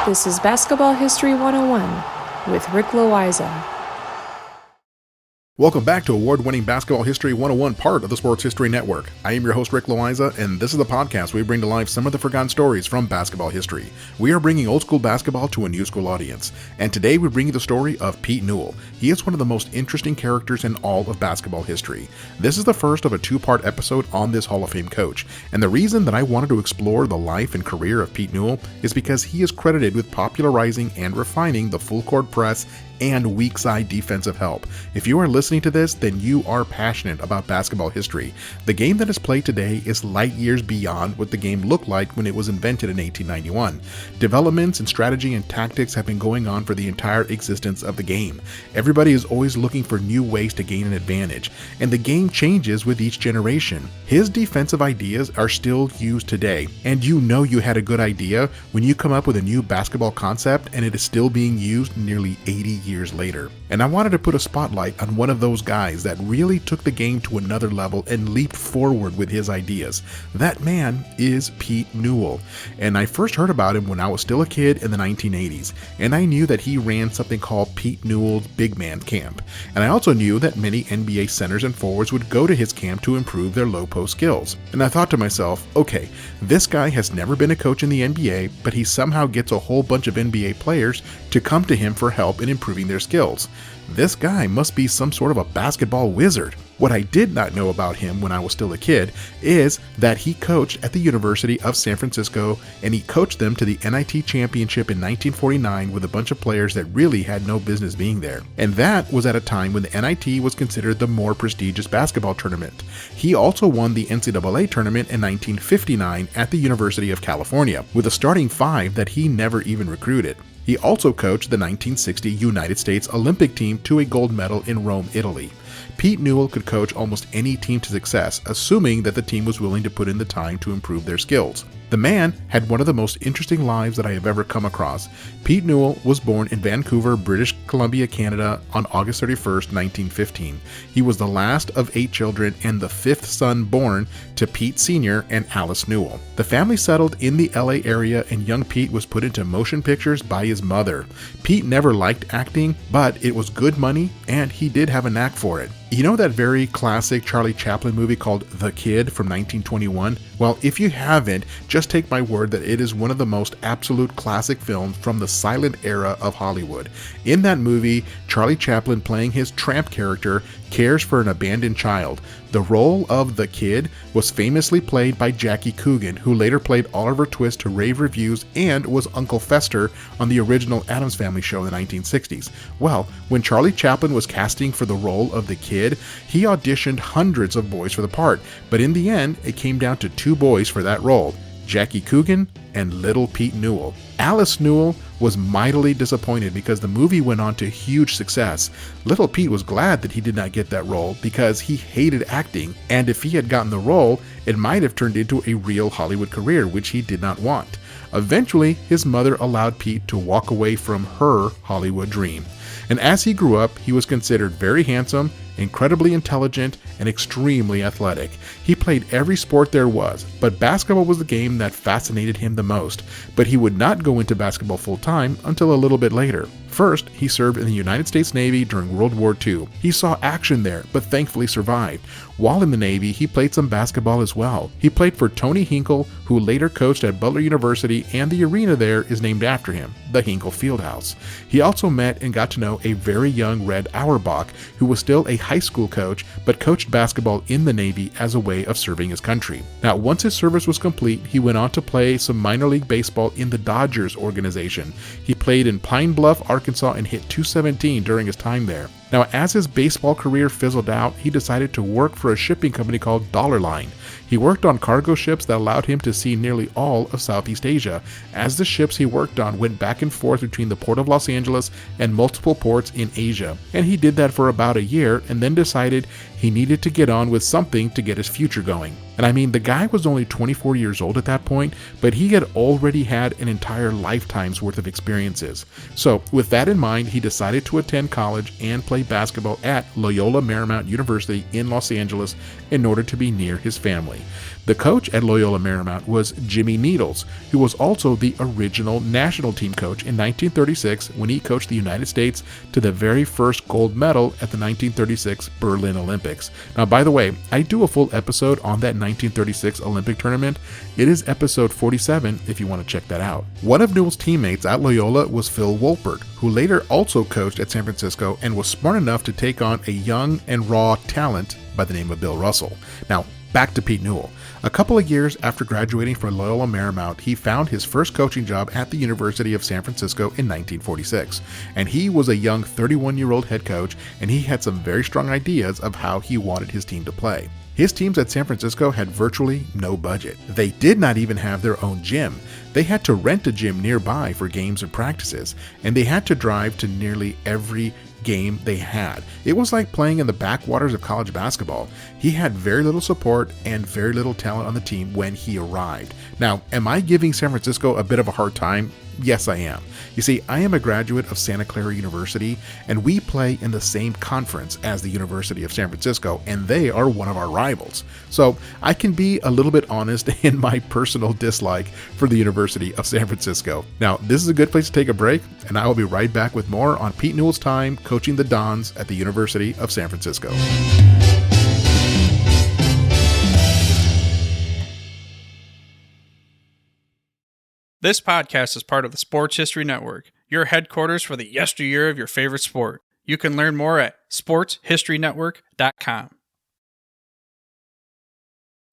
This is Basketball History 101 with Rick Loayza. Welcome back to award-winning Basketball History 101, part of the Sports History Network. I am your host, Rick Loayza, and this is the podcast where we bring to life some of the forgotten stories from basketball history. We are bringing old-school basketball to a new-school audience, and today we bring you the story of Pete Newell. He is one of the most interesting characters in all of basketball history. This is the first of a two-part episode on this Hall of Fame coach, and the reason that I wanted to explore the life and career of Pete Newell is because he is credited with popularizing and refining the full-court press and weak side defensive help. If you are listening to this, then you are passionate about basketball history. The game that is played today is light years beyond what the game looked like when it was invented in 1891. Developments in strategy and tactics have been going on for the entire existence of the game. Everybody is always looking for new ways to gain an advantage, and the game changes with each generation. His defensive ideas are still used today, and you know you had a good idea when you come up with a new basketball concept and it is still being used nearly 80 years later. And I wanted to put a spotlight on one of those guys that really took the game to another level and leaped forward with his ideas. That man is Pete Newell. And I first heard about him when I was still a kid in the 1980s, and I knew that he ran something called Pete Newell's Big Man Camp. And I also knew that many NBA centers and forwards would go to his camp to improve their low post skills. And I thought to myself, okay, this guy has never been a coach in the NBA, but he somehow gets a whole bunch of NBA players to come to him for help in improving their skills. This guy must be some sort of a basketball wizard. What I did not know about him when I was still a kid is that he coached at the University of San Francisco, and he coached them to the NIT championship in 1949 with a bunch of players that really had no business being there. And that was at a time when the NIT was considered the more prestigious basketball tournament. He also won the NCAA tournament in 1959 at the University of California with a starting five that he never even recruited. He also coached the 1960 United States Olympic team to a gold medal in Rome, Italy. Pete Newell could coach almost any team to success, assuming that the team was willing to put in the time to improve their skills. The man had one of the most interesting lives that I have ever come across. Pete Newell was born in Vancouver, British Columbia, Canada on August 31st, 1915. He was the last of 8 children and the 5th son born to Pete Sr. and Alice Newell. The family settled in the LA area, and young Pete was put into motion pictures by his mother. Pete never liked acting, but it was good money and he did have a knack for it. You know that very classic Charlie Chaplin movie called The Kid from 1921? Well, if you haven't, just take my word that it is one of the most absolute classic films from the silent era of Hollywood. In that movie, Charlie Chaplin, playing his tramp character, cares for an abandoned child. The role of the kid was famously played by Jackie Coogan, who later played Oliver Twist to rave reviews and was Uncle Fester on the original Addams Family show in the 1960s. Well, when Charlie Chaplin was casting for the role of the kid, he auditioned hundreds of boys for the part, but in the end, it came down to 2 boys for that role: Jackie Coogan and little Pete Newell. Alice Newell was mightily disappointed because the movie went on to huge success. Little Pete was glad that he did not get that role because he hated acting, and if he had gotten the role, it might have turned into a real Hollywood career, which he did not want. Eventually, his mother allowed Pete to walk away from her Hollywood dream. And as he grew up, he was considered very handsome, incredibly intelligent, and extremely athletic. He played every sport there was, but basketball was the game that fascinated him the most. But he would not go into basketball full-time until a little bit later. First, he served in the United States Navy during World War II. He saw action there, but thankfully survived. While in the Navy, he played some basketball as well. He played for Tony Hinkle, who later coached at Butler University, and the arena there is named after him, the Hinkle Fieldhouse. He also met and got to know a very young Red Auerbach, who was still a high school coach, but coached basketball in the Navy as a way of serving his country. Now, once his service was complete, he went on to play some minor league baseball in the Dodgers organization. He played in Pine Bluff, Arkansas, and hit .217 during his time there. Now, as his baseball career fizzled out, he decided to work for a shipping company called Dollar Line. He worked on cargo ships that allowed him to see nearly all of Southeast Asia, as the ships he worked on went back and forth between the port of Los Angeles and multiple ports in Asia. And he did that for about a year and then decided He needed to get on with something to get his future going. And I mean, the guy was only 24 years old at that point, but he had already had an entire lifetime's worth of experiences. So with that in mind, he decided to attend college and play basketball at Loyola Marymount University in Los Angeles in order to be near his family. The coach at Loyola Marymount was Jimmy Needles, who was also the original national team coach in 1936 when he coached the United States to the very first gold medal at the 1936 Berlin Olympics. Now, by the way, I do a full episode on that 1936 Olympic tournament. It is episode 47 if you want to check that out. One of Newell's teammates at Loyola was Phil Wolpert, who later also coached at San Francisco and was smart enough to take on a young and raw talent by the name of Bill Russell. Now, back to Pete Newell. A couple of years after graduating from Loyola Marymount, he found his first coaching job at the University of San Francisco in 1946. And he was a young 31-year-old head coach, and he had some very strong ideas of how he wanted his team to play. His teams at San Francisco had virtually no budget. They did not even have their own gym. They had to rent a gym nearby for games and practices, and they had to drive to nearly every game they had. It was like playing in the backwaters of college basketball. He had very little support and very little talent on the team when he arrived. Now, am I giving San Francisco a bit of a hard time? Yes, I am. You see, I am a graduate of Santa Clara University, and we play in the same conference as the University of San Francisco, and they are one of our rivals. So I can be a little bit honest in my personal dislike for the University of San Francisco. Now, this is a good place to take a break, and I will be right back with more on Pete Newell's time coaching the Dons at the University of San Francisco. This podcast is part of the Sports History Network, your headquarters for the yesteryear of your favorite sport. You can learn more at sportshistorynetwork.com.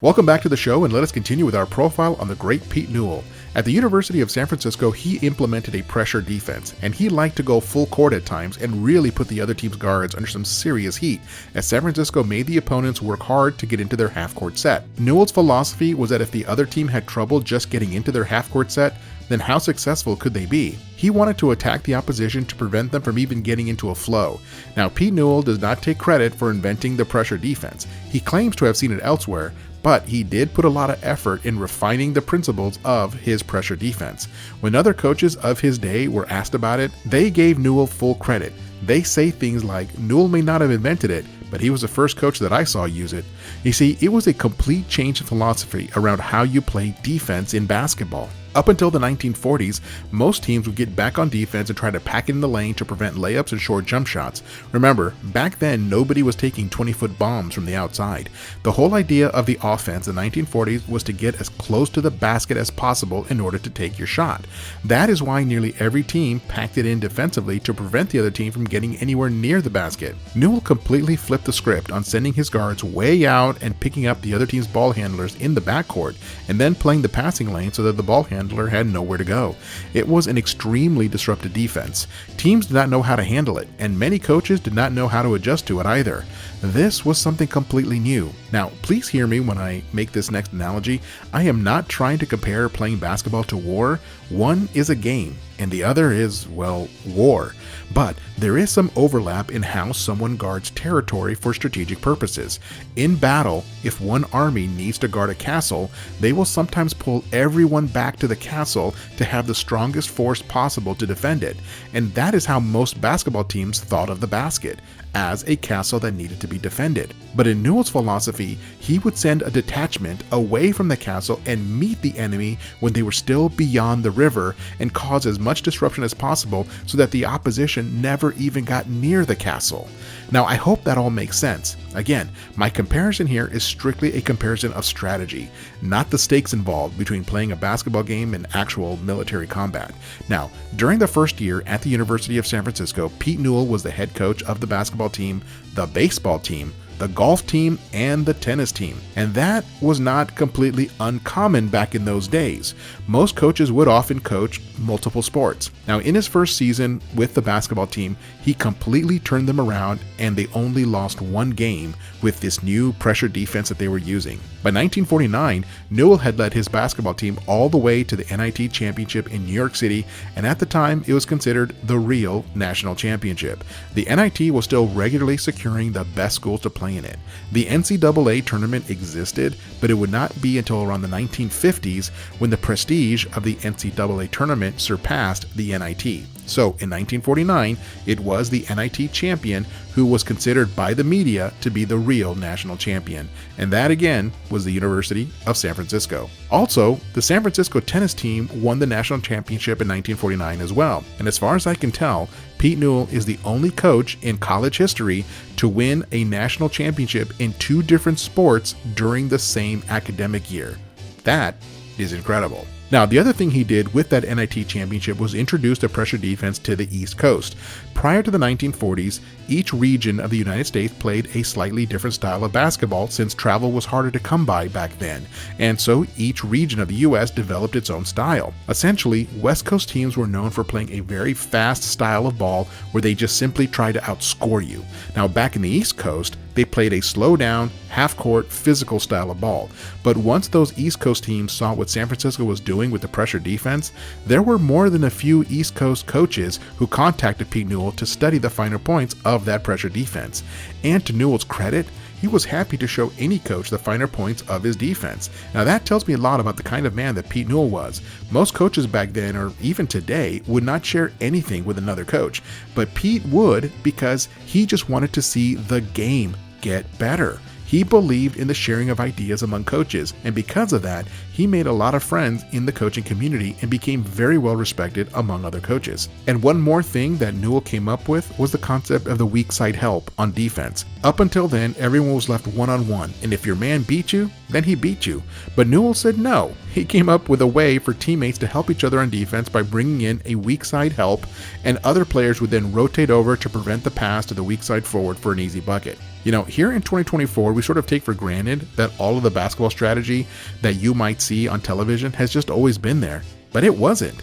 Welcome back to the show, and let us continue with our profile on the great Pete Newell. At the University of San Francisco, he implemented a pressure defense, and he liked to go full court at times and really put the other team's guards under some serious heat, as San Francisco made the opponents work hard to get into their half-court set. Newell's philosophy was that if the other team had trouble just getting into their half-court set, then how successful could they be? He wanted to attack the opposition to prevent them from even getting into a flow. Now, Pete Newell does not take credit for inventing the pressure defense. He claims to have seen it elsewhere, but he did put a lot of effort in refining the principles of his pressure defense. When other coaches of his day were asked about it, they gave Newell full credit. They say things like, Newell may not have invented it, but he was the first coach that I saw use it. You see, it was a complete change in philosophy around how you play defense in basketball. Up until the 1940s, most teams would get back on defense and try to pack it in the lane to prevent layups and short jump shots. Remember, back then nobody was taking 20-foot bombs from the outside. The whole idea of the offense in the 1940s was to get as close to the basket as possible in order to take your shot. That is why nearly every team packed it in defensively to prevent the other team from getting anywhere near the basket. Newell completely flipped the script on sending his guards way out and picking up the other team's ball handlers in the backcourt, and then playing the passing lane so that the ball handler had nowhere to go. It was an extremely disruptive defense. Teams did not know how to handle it, and many coaches did not know how to adjust to it either. This was something completely new. Now, please hear me when I make this next analogy. I am not trying to compare playing basketball to war. One is a game, and the other is, well, war. But there is some overlap in how someone guards territory for strategic purposes. In battle, if one army needs to guard a castle, they will sometimes pull everyone back to the castle to have the strongest force possible to defend it. And that is how most basketball teams thought of the basket, as a castle that needed to be defended. But in Newell's philosophy, he would send a detachment away from the castle and meet the enemy when they were still beyond the river and cause as much disruption as possible so that the opposition never even got near the castle. Now, I hope that all makes sense. Again, my comparison here is strictly a comparison of strategy, not the stakes involved between playing a basketball game and actual military combat. Now, during the first year at the University of San Francisco, Pete Newell was the head coach of the basketball team, the baseball team, the golf team, and the tennis team. And that was not completely uncommon back in those days. Most coaches would often coach multiple sports. Now, in his first season with the basketball team, he completely turned them around, and they only lost one game with this new pressure defense that they were using. By 1949, Newell had led his basketball team all the way to the NIT championship in New York City, and at the time, it was considered the real national championship. The NIT was still regularly securing the best schools to play in it. The NCAA tournament existed, but it would not be until around the 1950s when the prestige of the NCAA tournament surpassed the NIT. So in 1949, it was the NIT champion who was considered by the media to be the real national champion. And that again was the University of San Francisco. Also, the San Francisco tennis team won the national championship in 1949 as well. And as far as I can tell, Pete Newell is the only coach in college history to win a national championship in 2 different sports during the same academic year. That is incredible. Now, the other thing he did with that NIT championship was introduce the pressure defense to the East Coast. Prior to the 1940s, each region of the United States played a slightly different style of basketball since travel was harder to come by back then, and so each region of the US developed its own style. Essentially, West Coast teams were known for playing a very fast style of ball where they just simply try to outscore you. Now, back in the East Coast, they played a slow down, half-court, physical style of ball. But once those East Coast teams saw what San Francisco was doing with the pressure defense, there were more than a few East Coast coaches who contacted Pete Newell to study the finer points of that pressure defense. And to Newell's credit, he was happy to show any coach the finer points of his defense. Now that tells me a lot about the kind of man that Pete Newell was. Most coaches back then, or even today, would not share anything with another coach. But Pete would, because he just wanted to see the game get better. He believed in the sharing of ideas among coaches, and because of that, he made a lot of friends in the coaching community and became very well respected among other coaches. And one more thing that Newell came up with was the concept of the weak side help on defense. Up until then, everyone was left one-on-one, and if your man beat you, then he beat you. But Newell said no. He came up with a way for teammates to help each other on defense by bringing in a weak side help, and other players would then rotate over to prevent the pass to the weak side forward for an easy bucket. You know, here in 2024, we sort of take for granted that all of the basketball strategy that you might see on television has just always been there, but it wasn't.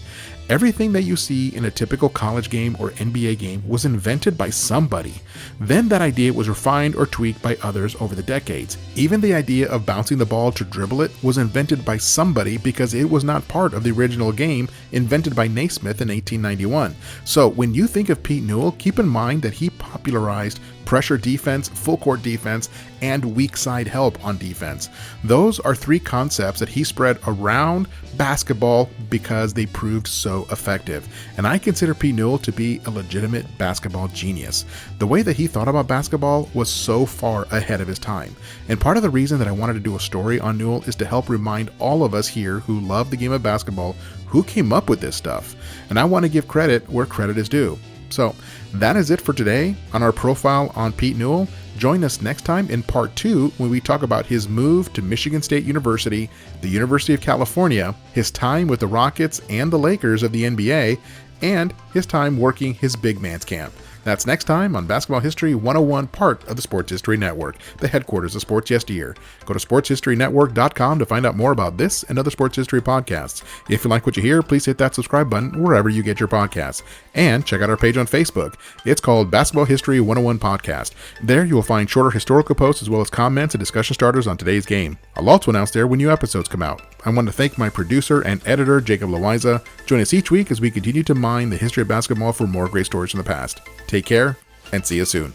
Everything that you see in a typical college game or NBA game was invented by somebody. Then that idea was refined or tweaked by others over the decades. Even the idea of bouncing the ball to dribble it was invented by somebody because it was not part of the original game invented by Naismith in 1891. So when you think of Pete Newell, keep in mind that he popularized pressure defense, full court defense, and weak side help on defense. Those are 3 concepts that he spread around basketball because they proved so effective. And I consider Pete Newell to be a legitimate basketball genius. The way that he thought about basketball was so far ahead of his time. And part of the reason that I wanted to do a story on Newell is to help remind all of us here who love the game of basketball who came up with this stuff. And I want to give credit where credit is due. So that is it for today on our profile on Pete Newell. Join us next time in part 2 when we talk about his move to Michigan State University, the University of California, his time with the Rockets and the Lakers of the NBA, and his time working his big man's camp. That's next time on Basketball History 101, part of the Sports History Network, the headquarters of Sports Yesteryear. Go to sportshistorynetwork.com to find out more about this and other sports history podcasts. If you like what you hear, please hit that subscribe button wherever you get your podcasts. And check out our page on Facebook. It's called Basketball History 101 Podcast. There you will find shorter historical posts as well as comments and discussion starters on today's game. I'll also announce there when new episodes come out. I want to thank my producer and editor, Jacob Loayza. Join us each week as we continue to mine the history of basketball for more great stories from the past. Take care, and see you soon.